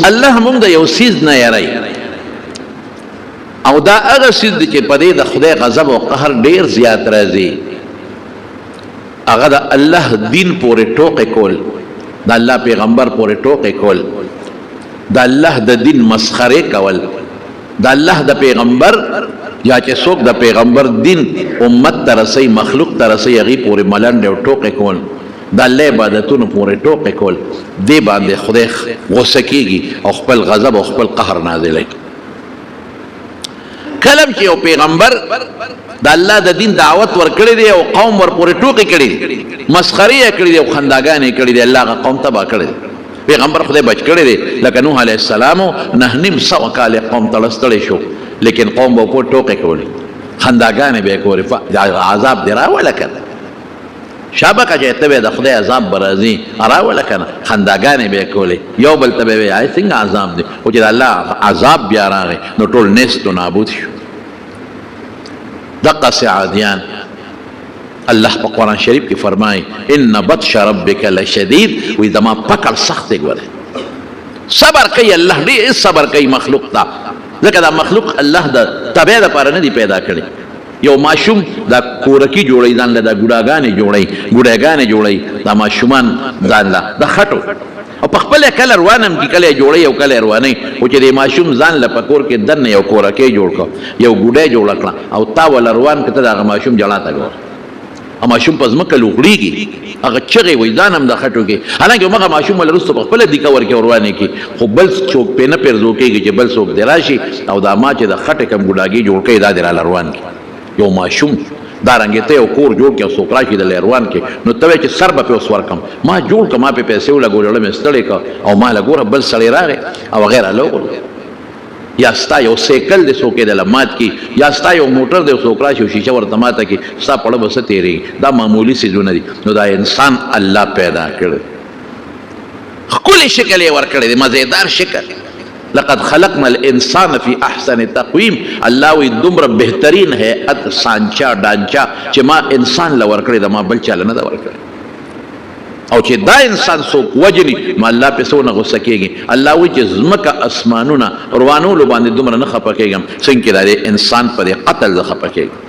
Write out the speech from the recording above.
الله موږ د یو سیز نه یری او دا هغه سیز دی چې په دې د خدای غضب او قهر ډیر زیات راځي هغه د الله دین پورې ټوکې کول د الله پیغمبر پورې ټوکې کول د الله د دین مسخره کول د الله د پیغمبر یا چې څوک د پیغمبر دین امت ته رسي مخلوق ته رسي هغې پورې ملنډې او ټوکې کول د الله عبادتونو پورې ټوکې کول دې باندې خدای غصه کېږي او خپل غضب او خپل قهر نازلوي کله چې یو پیغمبر د الله د دین دعوت ورکړی دی او قوم ورپورې ټوکې کړي دي مسخرې یې کړي دي او خنداګانې کړي دي الله هغه قوم تباه کړی دی پیغمبر خدای بچ کړی دی لکه نوح علیه السلام 900 کاله قوم تړستړی شو لیکن قوم به په ټوکې کولې خنداګانې به یې کولې عذاب دې راوله که نه شابکه چې ته به د خدای عذاب به راځي راوله که نه خنداګانې به یې کولې یو بل ته به یې وایي څنګه عذاب دی خو چې د الله عذاب بیا راغی نو ټول نیست و نابود شو دقسې عادیان الله په قرآن شریف کې فرمایي ان بطش ربک لشدید وی زما پکړ سخت دی ګوره صبر کوي الله ډېر صبر کوي مخلوق ته ځکه دا مخلوق الله د تبع دپاره نه دی پیدا کړی یو ماشوم دا کورکي جوړوي ځان له دا ګوډاګانې جوړوي دا ماشومان ځان له د خټو او په خپله کله روانم کې کله جوړوي او کله روانوي خو چې د ماشوم ځان له په کور کې دننه یو کورکی جوړ کړه یو ګوډی جوړه کړه او تا وله روان کړه ته د هغه ماشوم جړا ته ګوره ماشوم په ځمکه لوغړېږي هغه چغې وایي ځان هم د خټو کې حالانکه همغه ماشوم له وروسته په خپله دیکه ورکې روانې کړي خو بل څوک پرې نه پیرزو کېږي چې بل څوک دې راشي او دا ما چې د خټې کوم ګوډاګي جوړ کړي دا دې راله روان کړي یو ماشوم دارنګې ته یو کور جوړ کړي او څوک راشي دله روان کړي نو ته وایې چې سر به پې اوس ورکړم ما جوړ کړه ما پې پیسې ولګولې زړه مې ستړی کړه او ما له ګوره بل سړی راغی او هغې راله وغورځېد یا ستا یو سیکل دی څوک یې دله مات کړي یا ستا یو موټر دی څوک راشي او شیشه ورته ماته کړي ستا پړه به څه تېرېږي دا معمولي څیزونه دي نو دا انسان الله پیدا کړی ښکلی شکل یې ورکړی دی مزېدار شکل لقد خلقنا الانسان فی احسن تقویم الله وی دومره بهترین هیئت سانچا ډانچا چې ما انسان له ورکړی ده ما بل چا له نه ده ورکړی او چې دا انسان څوک وجني نو الله پې څونه غصه کېږي الله وایي چې ځمکه اسمانونه روانولو باندې دومره نه خفه کېږم څنګه چې دا انسان په دې قتل زه خفه کېږم